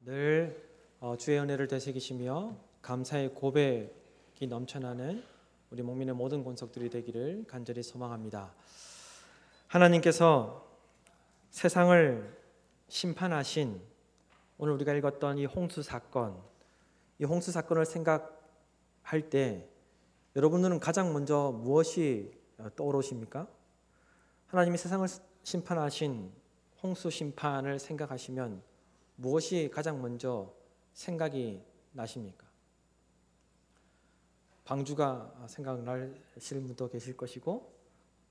늘 주의 은혜를 되새기시며 감사의 고백이 넘쳐나는 우리 목민의 모든 권속들이 되기를 간절히 소망합니다. 하나님께서 세상을 심판하신 오늘 우리가 읽었던 이 홍수 사건, 이 홍수 사건을 생각할 때 여러분들은 가장 먼저 무엇이 떠오르십니까? 하나님이 세상을 심판하신 홍수 심판을 생각하시면 무엇이 가장 먼저 생각이 나십니까? 방주가 생각나실 분도 계실 것이고,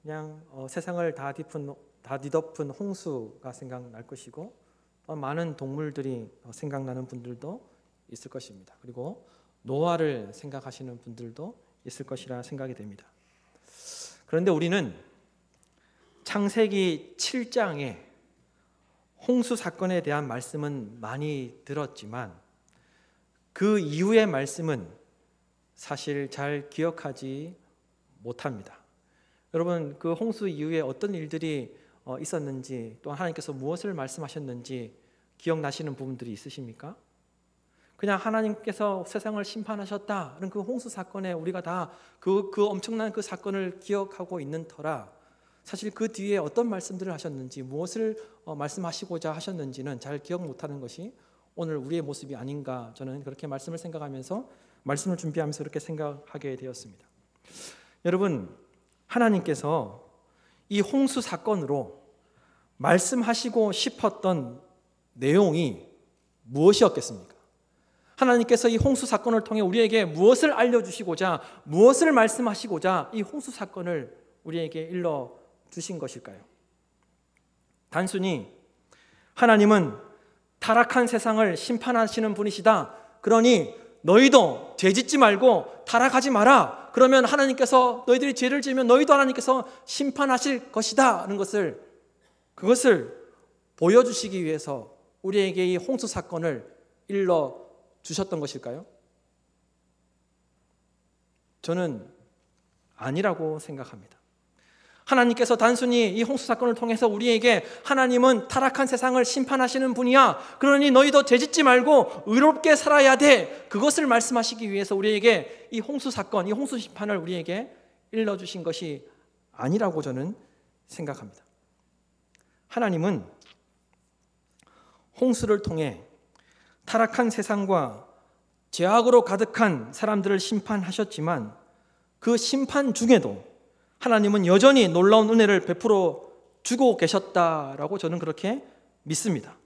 그냥 세상을 다 뒤덮은 홍수가 생각날 것이고, 많은 동물들이 생각나는 분들도 있을 것입니다. 그리고 노아를 생각하시는 분들도 있을 것이라 생각이 됩니다. 그런데 우리는 창세기 7장에 홍수 사건에 대한 말씀은 많이 들었지만 그 이후의 말씀은 사실 잘 기억하지 못합니다. 여러분, 그 홍수 이후에 어떤 일들이 있었는지, 또 하나님께서 무엇을 말씀하셨는지 기억나시는 부분들이 있으십니까? 그냥 하나님께서 세상을 심판하셨다는 그 홍수 사건에 우리가 다 그 엄청난 그 사건을 기억하고 있는 터라 사실 그 뒤에 어떤 말씀들을 하셨는지, 무엇을 말씀하시고자 하셨는지는 잘 기억 못하는 것이 오늘 우리의 모습이 아닌가, 저는 그렇게 말씀을 생각하면서 말씀을 준비하면서 그렇게 생각하게 되었습니다. 여러분, 하나님께서 이 홍수 사건으로 말씀하시고 싶었던 내용이 무엇이었겠습니까? 하나님께서 이 홍수 사건을 통해 우리에게 무엇을 알려주시고자, 무엇을 말씀하시고자 이 홍수 사건을 우리에게 일러주신 것일까요? 단순히 하나님은 타락한 세상을 심판하시는 분이시다, 그러니 너희도 죄짓지 말고 타락하지 마라, 그러면 하나님께서 너희들이 죄를 지으면 너희도 하나님께서 심판하실 것이다 하는 그것을 보여주시기 위해서 우리에게 이 홍수 사건을 일러주셨던 것일까요? 저는 아니라고 생각합니다. 하나님께서 단순히 이 홍수 사건을 통해서 우리에게 하나님은 타락한 세상을 심판하시는 분이야, 그러니 너희도 죄짓지 말고 의롭게 살아야 돼, 그것을 말씀하시기 위해서 우리에게 이 홍수 사건, 이 홍수 심판을 우리에게 일러주신 것이 아니라고 저는 생각합니다. 하나님은 홍수를 통해 타락한 세상과 죄악으로 가득한 사람들을 심판하셨지만 그 심판 중에도 하나님은 여전히 놀라운 은혜를 베풀어 주고 계셨다라고 저는 그렇게 믿습니다.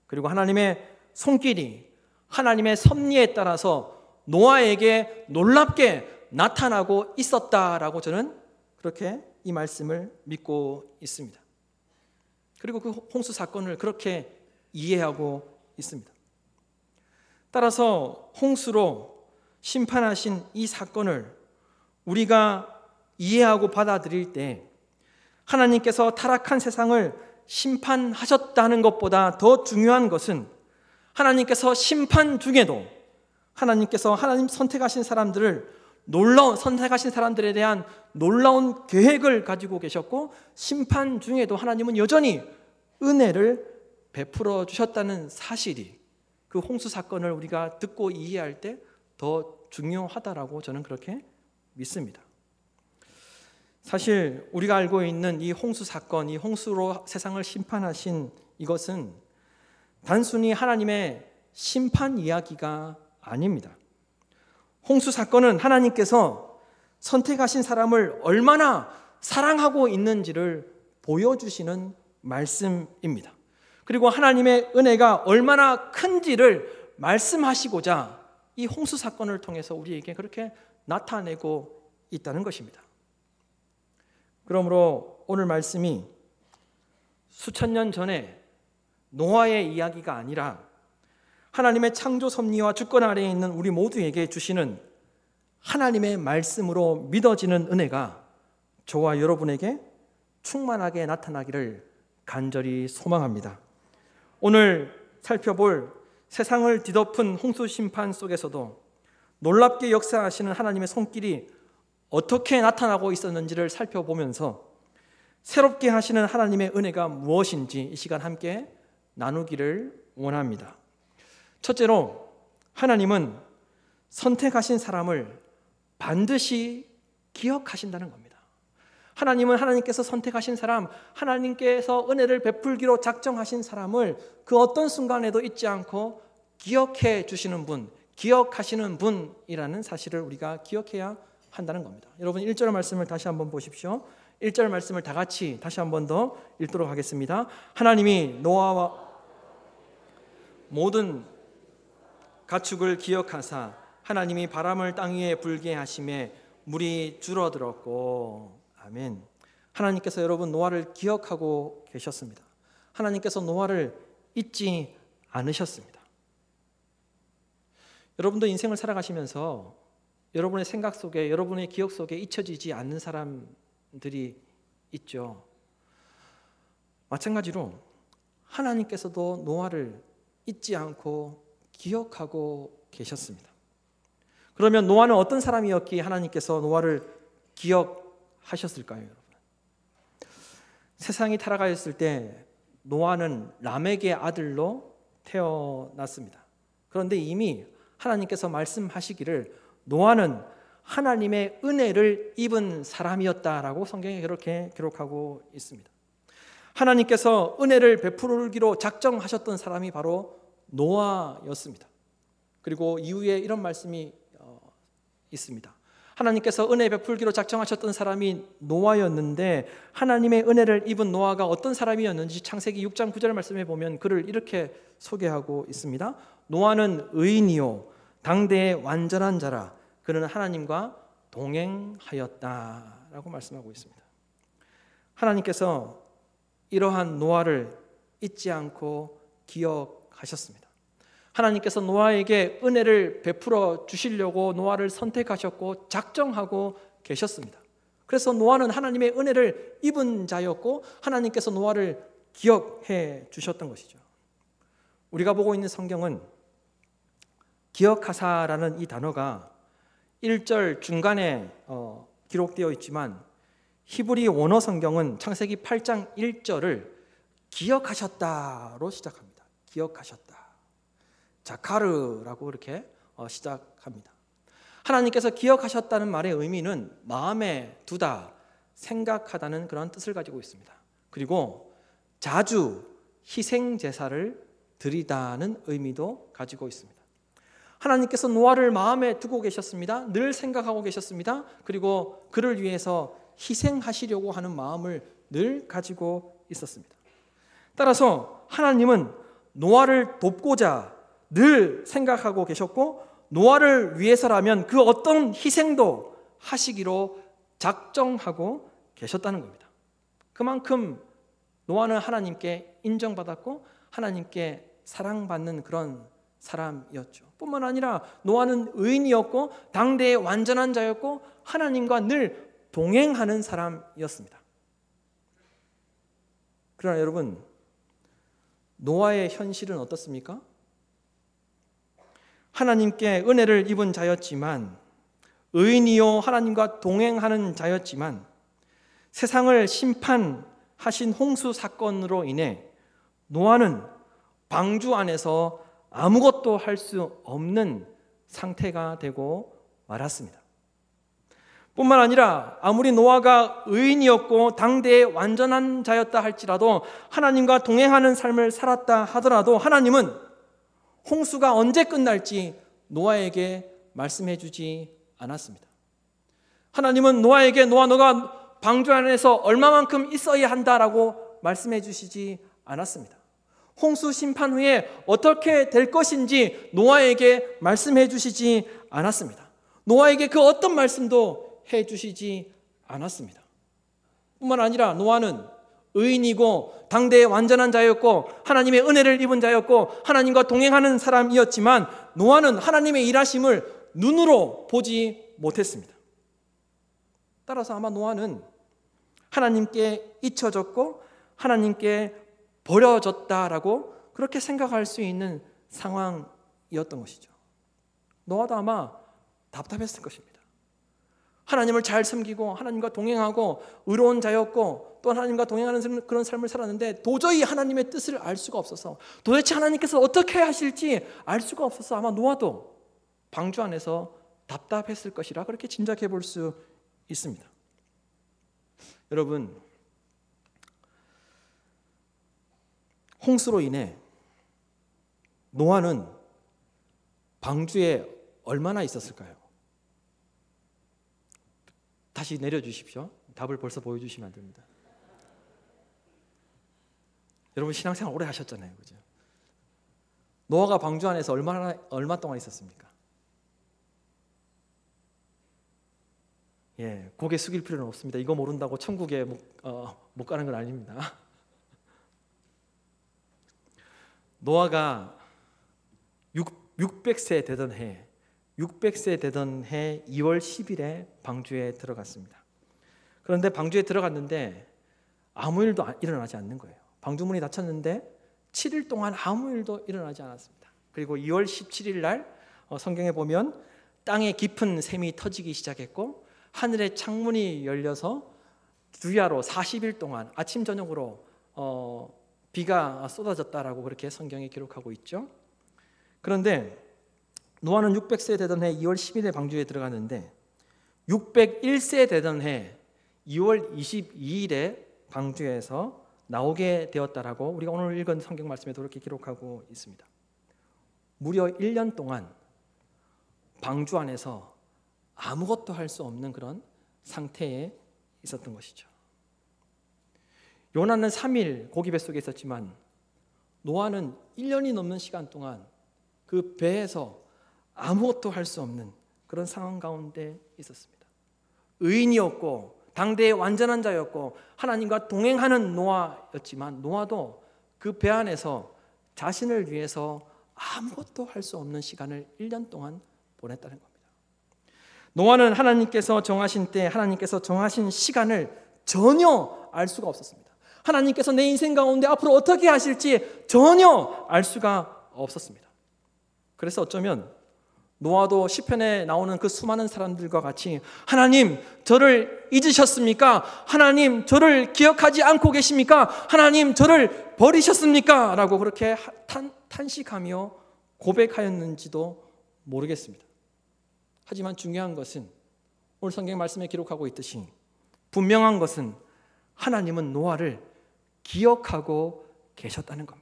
그리고 하나님의 손길이 하나님의 섭리에 따라서 노아에게 놀랍게 나타나고 있었다라고 저는 그렇게 이 말씀을 믿고 있습니다. 그리고 그 홍수 사건을 그렇게 이해하고 있습니다. 따라서 홍수로 심판하신 이 사건을 우리가 이해하고 받아들일 때 하나님께서 타락한 세상을 심판하셨다는 것보다 더 중요한 것은 하나님께서 심판 중에도 하나님 선택하신 사람들에 대한 놀라운 계획을 가지고 계셨고, 심판 중에도 하나님은 여전히 은혜를 베풀어 주셨다는 사실이 그 홍수 사건을 우리가 듣고 이해할 때 더 중요하다라고 저는 그렇게 믿습니다. 사실 우리가 알고 있는 이 홍수 사건, 이 홍수로 세상을 심판하신 이것은 단순히 하나님의 심판 이야기가 아닙니다. 홍수 사건은 하나님께서 선택하신 사람을 얼마나 사랑하고 있는지를 보여주시는 말씀입니다. 그리고 하나님의 은혜가 얼마나 큰지를 말씀하시고자 이 홍수 사건을 통해서 우리에게 그렇게 나타내고 있다는 것입니다. 그러므로 오늘 말씀이 수천 년 전에 노아의 이야기가 아니라 하나님의 창조 섭리와 주권 아래에 있는 우리 모두에게 주시는 하나님의 말씀으로 믿어지는 은혜가 저와 여러분에게 충만하게 나타나기를 간절히 소망합니다. 오늘 살펴볼 세상을 뒤덮은 홍수 심판 속에서도 놀랍게 역사하시는 하나님의 손길이 어떻게 나타나고 있었는지를 살펴보면서 새롭게 하시는 하나님의 은혜가 무엇인지 이 시간 함께 나누기를 원합니다. 첫째로 하나님은 선택하신 사람을 반드시 기억하신다는 겁니다. 하나님은 하나님께서 선택하신 사람, 하나님께서 은혜를 베풀기로 작정하신 사람을 그 어떤 순간에도 잊지 않고 기억해 주시는 분, 기억하시는 분이라는 사실을 우리가 기억해야 한다는 겁니다. 여러분 1절 말씀을 다시 한번 보십시오. 1절 말씀을 다 같이 다시 한번 더 읽도록 하겠습니다. 하나님이 노아와 모든 가축을 기억하사 하나님이 바람을 땅 위에 불게 하심에 물이 줄어들었고. 아멘. 하나님께서 여러분 노아를 기억하고 계셨습니다. 하나님께서 노아를 잊지 않으셨습니다. 여러분도 인생을 살아가시면서 여러분의 생각 속에, 여러분의 기억 속에 잊혀지지 않는 사람들이 있죠. 마찬가지로 하나님께서도 노아를 잊지 않고 기억하고 계셨습니다. 그러면 노아는 어떤 사람이었기에 하나님께서 노아를 기억하셨을까요, 여러분? 세상이 타락하였을 때 노아는 람에게 아들로 태어났습니다. 그런데 이미 하나님께서 말씀하시기를 노아는 하나님의 은혜를 입은 사람이었다라고 성경에 그렇게 기록하고 있습니다. 하나님께서 은혜를 베풀기로 작정하셨던 사람이 바로 노아였습니다. 그리고 이후에 이런 말씀이 있습니다. 하나님께서 은혜 베풀기로 작정하셨던 사람이 노아였는데 하나님의 은혜를 입은 노아가 어떤 사람이었는지 창세기 6장 9절 말씀에 보면 그를 이렇게 소개하고 있습니다. 노아는 의인이요 당대의 완전한 자라 그는 하나님과 동행하였다라고 말씀하고 있습니다. 하나님께서 이러한 노아를 잊지 않고 기억하셨습니다. 하나님께서 노아에게 은혜를 베풀어 주시려고 노아를 선택하셨고 작정하고 계셨습니다. 그래서 노아는 하나님의 은혜를 입은 자였고 하나님께서 노아를 기억해 주셨던 것이죠. 우리가 보고 있는 성경은 기억하사라는 이 단어가 1절 중간에 기록되어 있지만 히브리 원어 성경은 창세기 8장 1절을 기억하셨다로 시작합니다. 기억하셨다. 자카르라고 이렇게 시작합니다. 하나님께서 기억하셨다는 말의 의미는 마음에 두다, 생각하다는 그런 뜻을 가지고 있습니다. 그리고 자주 희생 제사를 드리다는 의미도 가지고 있습니다. 하나님께서 노아를 마음에 두고 계셨습니다. 늘 생각하고 계셨습니다. 그리고 그를 위해서 희생하시려고 하는 마음을 늘 가지고 있었습니다. 따라서 하나님은 노아를 돕고자 늘 생각하고 계셨고 노아를 위해서라면 그 어떤 희생도 하시기로 작정하고 계셨다는 겁니다. 그만큼 노아는 하나님께 인정받았고 하나님께 사랑받는 그런 사람이었죠. 뿐만 아니라 노아는 의인이었고 당대의 완전한 자였고 하나님과 늘 동행하는 사람이었습니다. 그러나 여러분, 노아의 현실은 어떻습니까? 하나님께 은혜를 입은 자였지만 의인이요 하나님과 동행하는 자였지만 세상을 심판하신 홍수 사건으로 인해 노아는 방주 안에서 아무것도 할 수 없는 상태가 되고 말았습니다. 뿐만 아니라 아무리 노아가 의인이었고 당대의 완전한 자였다 할지라도 하나님과 동행하는 삶을 살았다 하더라도 하나님은 홍수가 언제 끝날지 노아에게 말씀해 주지 않았습니다. 하나님은 노아에게 노아 너가 방주 안에서 얼마만큼 있어야 한다라고 말씀해 주시지 않았습니다. 홍수 심판 후에 어떻게 될 것인지 노아에게 말씀해 주시지 않았습니다. 노아에게 그 어떤 말씀도 해 주시지 않았습니다. 뿐만 아니라 노아는 의인이고 당대의 완전한 자였고 하나님의 은혜를 입은 자였고 하나님과 동행하는 사람이었지만 노아는 하나님의 일하심을 눈으로 보지 못했습니다. 따라서 아마 노아는 하나님께 잊혀졌고 하나님께 버려졌다라고 그렇게 생각할 수 있는 상황이었던 것이죠. 노아도 아마 답답했을 것입니다. 하나님을 잘 섬기고 하나님과 동행하고 의로운 자였고 또 하나님과 동행하는 그런 삶을 살았는데 도저히 하나님의 뜻을 알 수가 없어서, 도대체 하나님께서 어떻게 하실지 알 수가 없어서 아마 노아도 방주 안에서 답답했을 것이라 그렇게 짐작해 볼 수 있습니다. 여러분, 홍수로 인해 노아는 방주에 얼마나 있었을까요? 다시 내려주십시오. 답을 벌써 보여주시면 안 됩니다. 여러분 신앙생활 오래 하셨잖아요, 그죠? 노아가 방주 안에서 얼마 동안 있었습니까? 예, 고개 숙일 필요는 없습니다. 이거 모른다고 천국에 못 가는 건 아닙니다. 노아가 600세 되던 해 2월 10일에 방주에 들어갔습니다. 그런데 방주에 들어갔는데 아무 일도 일어나지 않는 거예요. 방주문이 닫혔는데 7일 동안 아무 일도 일어나지 않았습니다. 그리고 2월 17일 날 성경에 보면 땅에 깊은 샘이 터지기 시작했고 하늘의 창문이 열려서 주야로 40일 동안 아침 저녁으로 비가 쏟아졌다라고 그렇게 성경에 기록하고 있죠. 그런데 노아는 600세 되던 해 2월 10일에 방주에 들어갔는데 601세 되던 해 2월 22일에 방주에서 나오게 되었다라고 우리가 오늘 읽은 성경 말씀에도 그렇게 기록하고 있습니다. 무려 1년 동안 방주 안에서 아무것도 할 수 없는 그런 상태에 있었던 것이죠. 요나는 3일 고기 뱃속에 있었지만 노아는 1년이 넘는 시간 동안 그 배에서 아무것도 할 수 없는 그런 상황 가운데 있었습니다. 의인이었고 당대의 완전한 자였고 하나님과 동행하는 노아였지만 노아도 그 배 안에서 자신을 위해서 아무것도 할 수 없는 시간을 1년 동안 보냈다는 겁니다. 노아는 하나님께서 정하신 때, 하나님께서 정하신 시간을 전혀 알 수가 없었습니다. 하나님께서 내 인생 가운데 앞으로 어떻게 하실지 전혀 알 수가 없었습니다. 그래서 어쩌면 노아도 시편에 나오는 그 수많은 사람들과 같이 하나님 저를 잊으셨습니까? 하나님 저를 기억하지 않고 계십니까? 하나님 저를 버리셨습니까? 라고 그렇게 탄식하며 고백하였는지도 모르겠습니다. 하지만 중요한 것은 오늘 성경 말씀에 기록하고 있듯이 분명한 것은 하나님은 노아를 기억하고 계셨다는 겁니다.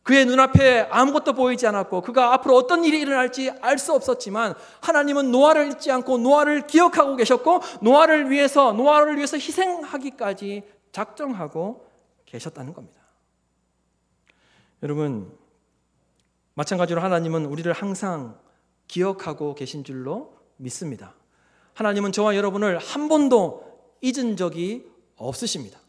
그의 눈앞에 아무것도 보이지 않았고 그가 앞으로 어떤 일이 일어날지 알 수 없었지만 하나님은 노아를 잊지 않고 노아를 기억하고 계셨고 노아를 위해서 희생하기까지 작정하고 계셨다는 겁니다. 여러분, 마찬가지로 하나님은 우리를 항상 기억하고 계신 줄로 믿습니다. 하나님은 저와 여러분을 한 번도 잊은 적이 없으십니다.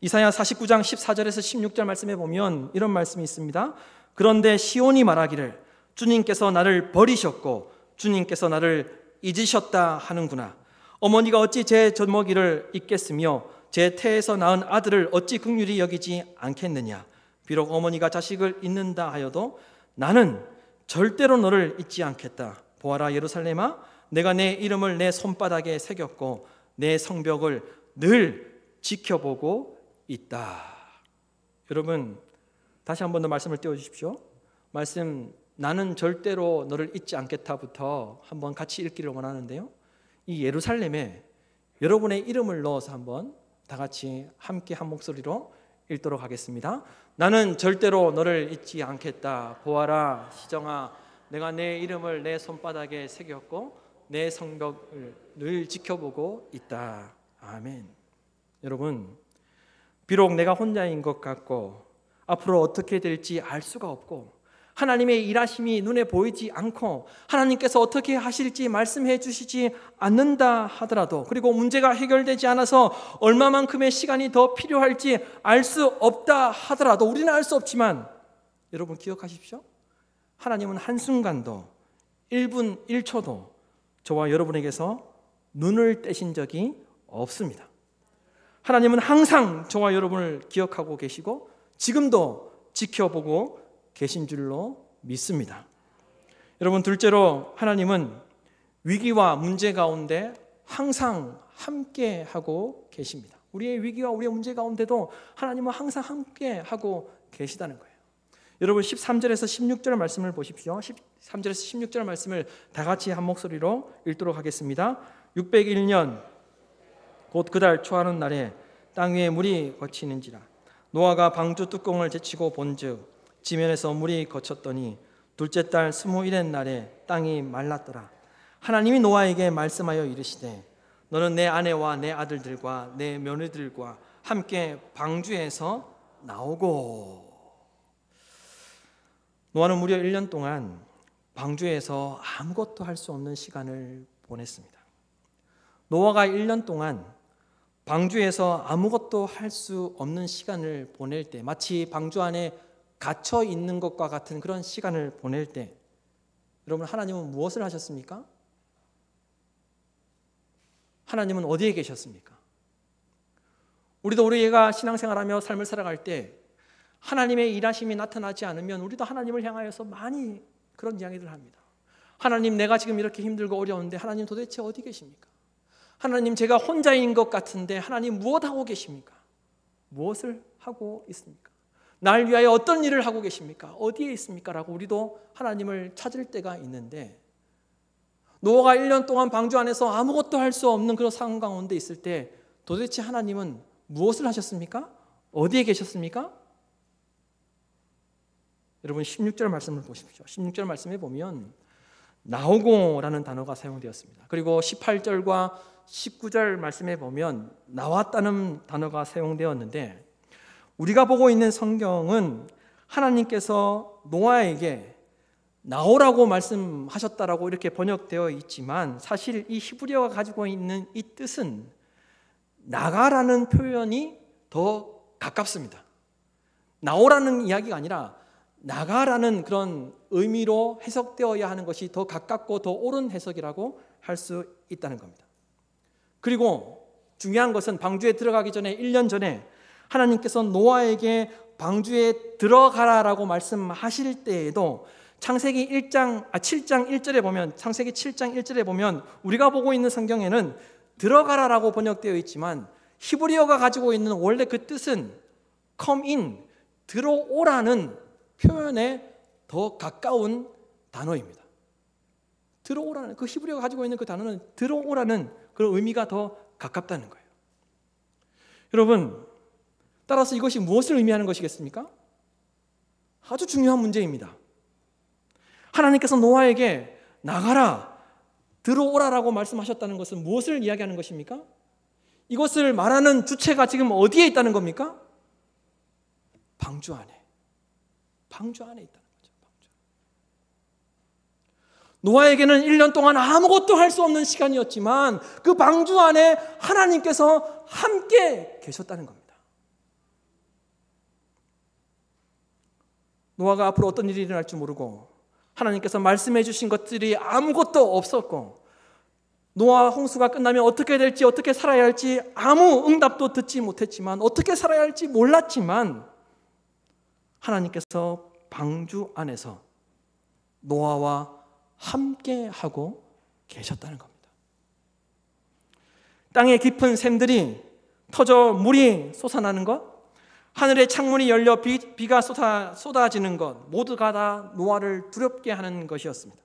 이사야 49장 14절에서 16절 말씀에 보면 이런 말씀이 있습니다. 그런데 시온이 말하기를 주님께서 나를 버리셨고 주님께서 나를 잊으셨다 하는구나. 어머니가 어찌 제 젖먹이를 잊겠으며 제 태에서 낳은 아들을 어찌 긍휼히 여기지 않겠느냐. 비록 어머니가 자식을 잊는다 하여도 나는 절대로 너를 잊지 않겠다. 보아라 예루살렘아, 내가 내 이름을 내 손바닥에 새겼고 내 성벽을 늘 지켜보고 있다. 여러분 다시 한 번 더 말씀을 띄워주십시오. 말씀 나는 절대로 너를 잊지 않겠다부터 한번 같이 읽기를 원하는데요. 이 예루살렘에 여러분의 이름을 넣어서 한번 다 같이 함께 한 목소리로 읽도록 하겠습니다. 나는 절대로 너를 잊지 않겠다. 보아라 시정아, 내가 내 이름을 내 손바닥에 새겼고 내 성벽을 늘 지켜보고 있다. 아멘. 여러분, 비록 내가 혼자인 것 같고 앞으로 어떻게 될지 알 수가 없고 하나님의 일하심이 눈에 보이지 않고 하나님께서 어떻게 하실지 말씀해 주시지 않는다 하더라도, 그리고 문제가 해결되지 않아서 얼마만큼의 시간이 더 필요할지 알 수 없다 하더라도, 우리는 알 수 없지만 여러분 기억하십시오. 하나님은 한순간도 1분 1초도 저와 여러분에게서 눈을 떼신 적이 없습니다. 하나님은 항상 저와 여러분을 기억하고 계시고 지금도 지켜보고 계신 줄로 믿습니다. 여러분, 둘째로 하나님은 위기와 문제 가운데 항상 함께 하고 계십니다. 우리의 위기와 우리의 문제 가운데도 하나님은 항상 함께 하고 계시다는 거예요. 여러분 13절에서 16절 말씀을 보십시오. 13절에서 16절 말씀을 다 같이 한 목소리로 읽도록 하겠습니다. 601년 곧 그달 초하는 날에 땅 위에 물이 거치는지라. 노아가 방주 뚜껑을 제치고 본즉 지면에서 물이 거쳤더니 둘째 달 21의 날에 땅이 말랐더라. 하나님이 노아에게 말씀하여 이르시되 너는 내 아내와 내 아들들과 내 며느리들과 함께 방주에서 나오고. 노아는 무려 1년 동안 방주에서 아무것도 할 수 없는 시간을 보냈습니다. 노아가 1년 동안 방주에서 아무것도 할 수 없는 시간을 보낼 때, 마치 방주 안에 갇혀 있는 것과 같은 그런 시간을 보낼 때, 여러분 하나님은 무엇을 하셨습니까? 하나님은 어디에 계셨습니까? 우리가 신앙생활하며 삶을 살아갈 때 하나님의 일하심이 나타나지 않으면 우리도 하나님을 향하여서 많이 그런 이야기를 합니다. 하나님, 내가 지금 이렇게 힘들고 어려운데 하나님 도대체 어디 계십니까? 하나님, 제가 혼자인 것 같은데 하나님 무엇 하고 계십니까? 무엇을 하고 있습니까? 날 위하여 어떤 일을 하고 계십니까? 어디에 있습니까? 라고 우리도 하나님을 찾을 때가 있는데, 노아가 1년 동안 방주 안에서 아무것도 할 수 없는 그런 상황 가운데 있을 때 도대체 하나님은 무엇을 하셨습니까? 어디에 계셨습니까? 여러분 16절 말씀을 보십시오. 16절 말씀에 보면 나오고라는 단어가 사용되었습니다. 그리고 18절과 19절 말씀에 보면 나왔다는 단어가 사용되었는데, 우리가 보고 있는 성경은 하나님께서 노아에게 나오라고 말씀하셨다라고 이렇게 번역되어 있지만, 사실 이 히브리어가 가지고 있는 이 뜻은 나가라는 표현이 더 가깝습니다. 나오라는 이야기가 아니라 나가라는 그런 의미로 해석되어야 하는 것이 더 가깝고 더 옳은 해석이라고 할 수 있다는 겁니다. 그리고 중요한 것은 방주에 들어가기 전에 1년 전에 하나님께서 노아에게 방주에 들어가라라고 말씀하실 때에도 창세기 7장 1절에 보면, 창세기 7장 1절에 보면 우리가 보고 있는 성경에는 들어가라라고 번역되어 있지만 히브리어가 가지고 있는 원래 그 뜻은 come in, 들어오라는 표현에 더 가까운 단어입니다. 들어오라는, 그 히브리어가 가지고 있는 그 단어는 들어오라는 그런 의미가 더 가깝다는 거예요. 여러분, 따라서 이것이 무엇을 의미하는 것이겠습니까? 아주 중요한 문제입니다. 하나님께서 노아에게 나가라, 들어오라라고 말씀하셨다는 것은 무엇을 이야기하는 것입니까? 이것을 말하는 주체가 지금 어디에 있다는 겁니까? 방주 안에 있다는 거죠. 노아에게는 1년 동안 아무것도 할 수 없는 시간이었지만 그 방주 안에 하나님께서 함께 계셨다는 겁니다. 노아가 앞으로 어떤 일이 일어날지 모르고 하나님께서 말씀해 주신 것들이 아무것도 없었고, 노아 홍수가 끝나면 어떻게 될지, 어떻게 살아야 할지 아무 응답도 듣지 못했지만, 어떻게 살아야 할지 몰랐지만 하나님께서 방주 안에서 노아와 함께 하고 계셨다는 겁니다. 땅의 깊은 샘들이 터져 물이 솟아나는 것, 하늘의 창문이 열려 비가 쏟아지는 것, 모두가 다 노아를 두렵게 하는 것이었습니다.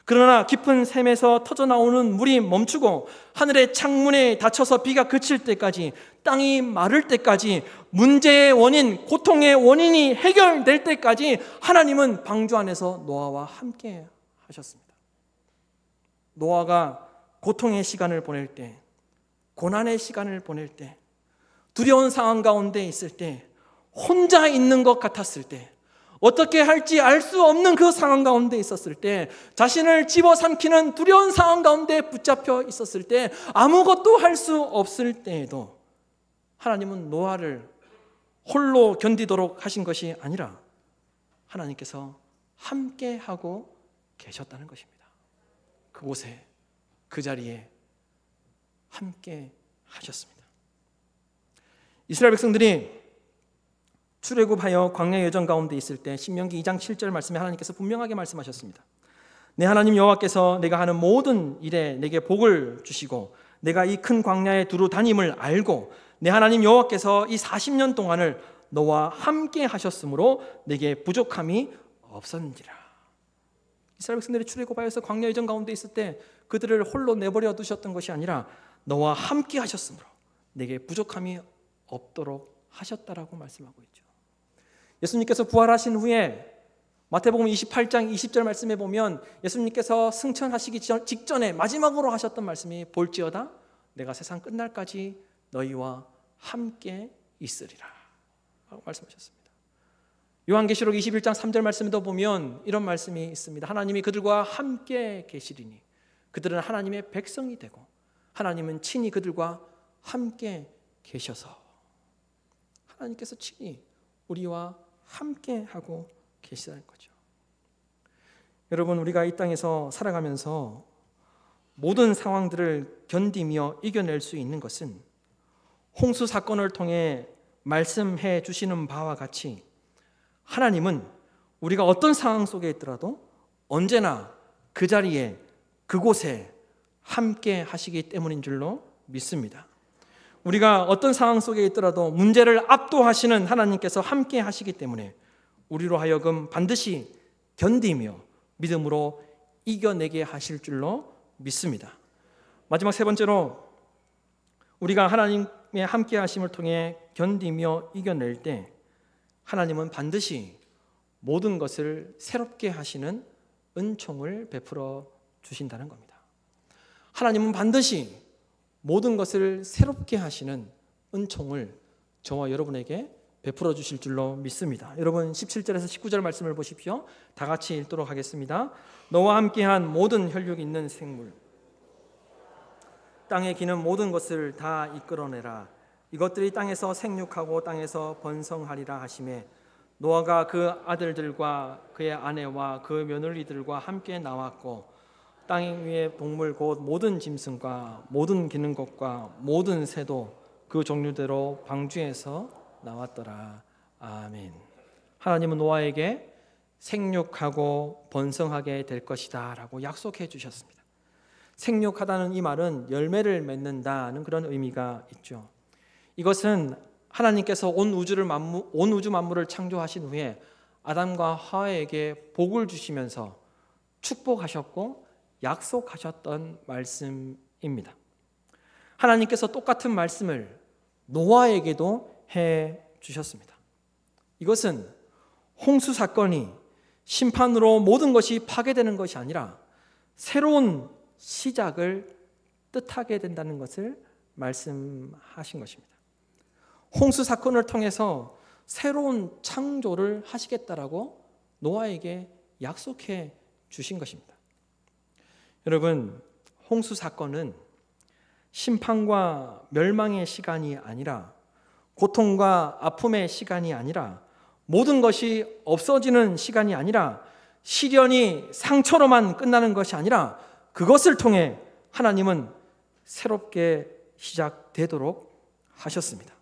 그러나 깊은 샘에서 터져 나오는 물이 멈추고 하늘의 창문에 닫혀서 비가 그칠 때까지, 땅이 마를 때까지, 문제의 원인, 고통의 원인이 해결될 때까지 하나님은 방주 안에서 노아와 함께 하셨습니다. 노아가 고통의 시간을 보낼 때, 고난의 시간을 보낼 때, 두려운 상황 가운데 있을 때, 혼자 있는 것 같았을 때, 어떻게 할지 알 수 없는 그 상황 가운데 있었을 때, 자신을 집어삼키는 두려운 상황 가운데 붙잡혀 있었을 때, 아무것도 할 수 없을 때에도 하나님은 노아를 홀로 견디도록 하신 것이 아니라 하나님께서 함께 하고 계셨다는 것입니다. 그곳에, 그 자리에 함께 하셨습니다. 이스라엘 백성들이 출애굽하여 광야 여정 가운데 있을 때 신명기 2장 7절 말씀에 하나님께서 분명하게 말씀하셨습니다. 내 하나님 여호와께서 내가 하는 모든 일에 내게 복을 주시고 내가 이 큰 광야에 두루 다님을 알고 내 하나님 여호와께서 이 40년 동안을 너와 함께 하셨으므로 내게 부족함이 없었느니라. 이스라엘 백성들이 출애굽하여서 광야 여정 가운데 있을 때 그들을 홀로 내버려 두셨던 것이 아니라 너와 함께 하셨으므로 내게 부족함이 없도록 하셨다라고 말씀하고 있죠. 예수님께서 부활하신 후에 마태복음 28장 20절 말씀에 보면 예수님께서 승천하시기 직전에 마지막으로 하셨던 말씀이 볼지어다 내가 세상 끝날까지 너희와 함께 있으리라 라고 말씀하셨습니다. 요한계시록 21장 3절 말씀에도 보면 이런 말씀이 있습니다. 하나님이 그들과 함께 계시리니 그들은 하나님의 백성이 되고 하나님은 친히 그들과 함께 계셔서 하나님께서 친히 우리와 함께 하고 계시다는 거죠. 여러분, 우리가 이 땅에서 살아가면서 모든 상황들을 견디며 이겨낼 수 있는 것은 홍수 사건을 통해 말씀해 주시는 바와 같이 하나님은 우리가 어떤 상황 속에 있더라도 언제나 그 자리에 그곳에 함께 하시기 때문인 줄로 믿습니다. 우리가 어떤 상황 속에 있더라도 문제를 압도하시는 하나님께서 함께 하시기 때문에 우리로 하여금 반드시 견디며 믿음으로 이겨내게 하실 줄로 믿습니다. 마지막 세 번째로 우리가 하나님의 함께 하심을 통해 견디며 이겨낼 때 하나님은 반드시 모든 것을 새롭게 하시는 은총을 베풀어 주신다는 겁니다. 하나님은 반드시 모든 것을 새롭게 하시는 은총을 저와 여러분에게 베풀어 주실 줄로 믿습니다. 여러분 17절에서 19절 말씀을 보십시오. 다 같이 읽도록 하겠습니다. 너와 함께한 모든 혈육 있는 생물 땅에 기는 모든 것을 다 이끌어내라. 이것들이 땅에서 생육하고 땅에서 번성하리라 하시매 노아가 그 아들들과 그의 아내와 그 며느리들과 함께 나왔고 땅 위의 동물 곧 모든 짐승과 모든 기는 것과 모든 새도 그 종류대로 방주에서 나왔더라. 아멘. 하나님은 노아에게 생육하고 번성하게 될 것이다 라고 약속해 주셨습니다. 생육하다는 이 말은 열매를 맺는다는 그런 의미가 있죠. 이것은 하나님께서 온 우주 만물을 창조하신 후에 아담과 하와에게 복을 주시면서 축복하셨고 약속하셨던 말씀입니다. 하나님께서 똑같은 말씀을 노아에게도 해 주셨습니다. 이것은 홍수 사건이 심판으로 모든 것이 파괴되는 것이 아니라 새로운 시작을 뜻하게 된다는 것을 말씀하신 것입니다. 홍수 사건을 통해서 새로운 창조를 하시겠다라고 노아에게 약속해 주신 것입니다. 여러분, 홍수 사건은 심판과 멸망의 시간이 아니라 고통과 아픔의 시간이 아니라 모든 것이 없어지는 시간이 아니라 시련이 상처로만 끝나는 것이 아니라 그것을 통해 하나님은 새롭게 시작되도록 하셨습니다.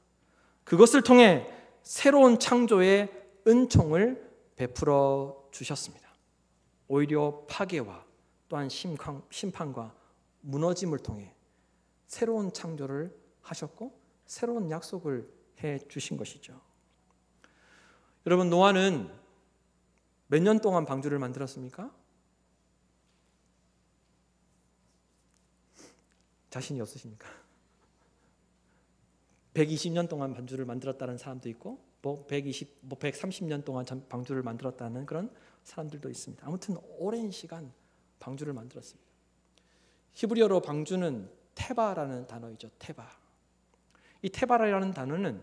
그것을 통해 새로운 창조의 은총을 베풀어 주셨습니다. 오히려 파괴와 또한 심판과 무너짐을 통해 새로운 창조를 하셨고 새로운 약속을 해 주신 것이죠. 여러분, 노아는 몇 년 동안 방주를 만들었습니까? 자신이 없으십니까? 120년 동안 방주를 만들었다는 사람도 있고 130년 동안 방주를 만들었다는 그런 사람들도 있습니다. 아무튼 오랜 시간 방주를 만들었습니다. 히브리어로 방주는 테바라는 단어이죠. 테바. 이 테바라는 단어는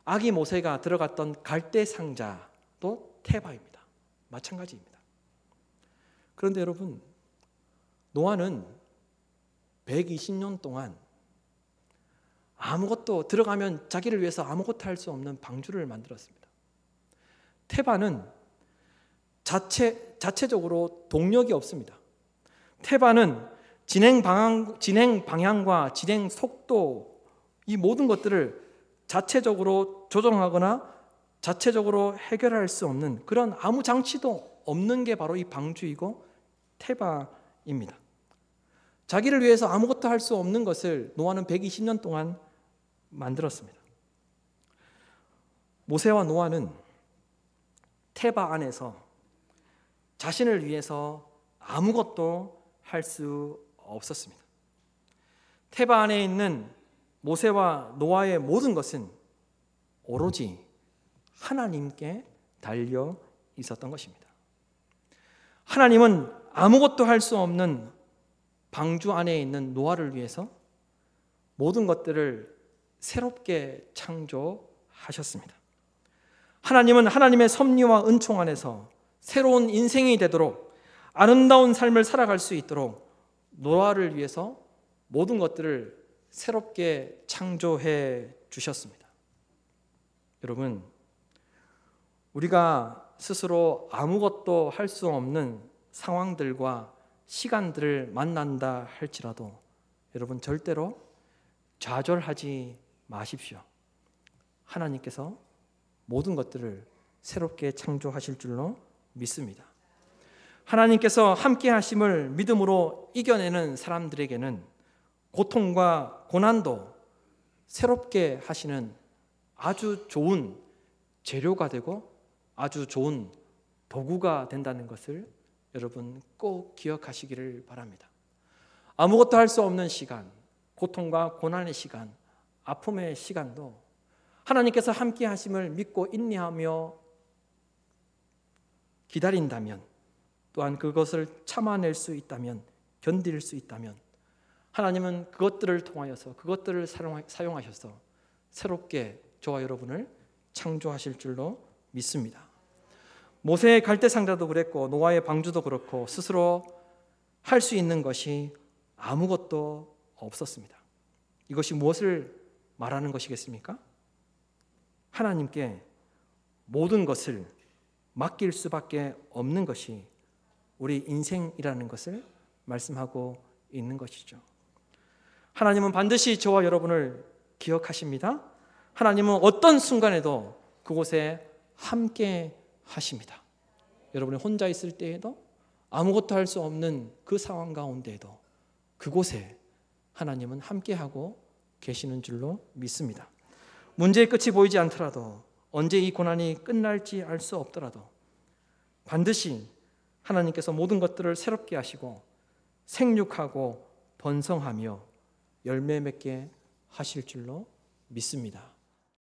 아기 모세가 들어갔던 갈대 상자도 테바입니다. 마찬가지입니다. 그런데 여러분, 노아는 120년 동안 아무것도 들어가면 자기를 위해서 아무것도 할 수 없는 방주를 만들었습니다. 테바는 자체적으로 동력이 없습니다. 테바는 진행 방향과 진행 속도 이 모든 것들을 자체적으로 조정하거나 자체적으로 해결할 수 없는 그런 아무 장치도 없는 게 바로 이 방주이고 테바입니다. 자기를 위해서 아무것도 할 수 없는 것을 노아는 120년 동안 만들었습니다. 모세와 노아는 테바 안에서 자신을 위해서 아무것도 할 수 없었습니다. 테바 안에 있는 모세와 노아의 모든 것은 오로지 하나님께 달려 있었던 것입니다. 하나님은 아무것도 할 수 없는 방주 안에 있는 노아를 위해서 모든 것들을 새롭게 창조하셨습니다. 하나님은 하나님의 섭리와 은총 안에서 새로운 인생이 되도록 아름다운 삶을 살아갈 수 있도록 노아를 위해서 모든 것들을 새롭게 창조해 주셨습니다. 여러분, 우리가 스스로 아무것도 할 수 없는 상황들과 시간들을 만난다 할지라도 여러분 절대로 좌절하지 마십시오. 하나님께서 모든 것들을 새롭게 창조하실 줄로 믿습니다. 하나님께서 함께 하심을 믿음으로 이겨내는 사람들에게는 고통과 고난도 새롭게 하시는 아주 좋은 재료가 되고 아주 좋은 도구가 된다는 것을 여러분 꼭 기억하시기를 바랍니다. 아무것도 할 수 없는 시간, 고통과 고난의 시간, 아픔의 시간도 하나님께서 함께 하심을 믿고 인내하며 기다린다면, 또한 그것을 참아낼 수 있다면, 견딜 수 있다면 하나님은 그것들을 통하여서 그것들을 사용하셔서 새롭게 저와 여러분을 창조하실 줄로 믿습니다. 모세의 갈대상자도 그랬고 노아의 방주도 그렇고 스스로 할 수 있는 것이 아무것도 없었습니다. 이것이 무엇을 말하는 것이겠습니까? 하나님께 모든 것을 맡길 수밖에 없는 것이 우리 인생이라는 것을 말씀하고 있는 것이죠. 하나님은 반드시 저와 여러분을 기억하십니다. 하나님은 어떤 순간에도 그곳에 함께 하십니다. 여러분이 혼자 있을 때에도 아무것도 할 수 없는 그 상황 가운데에도 그곳에 하나님은 함께하고 계시는 줄로 믿습니다. 문제의 끝이 보이지 않더라도, 언제 이 고난이 끝날지 알 수 없더라도 반드시 하나님께서 모든 것들을 새롭게 하시고 생육하고 번성하며 열매 맺게 하실 줄로 믿습니다.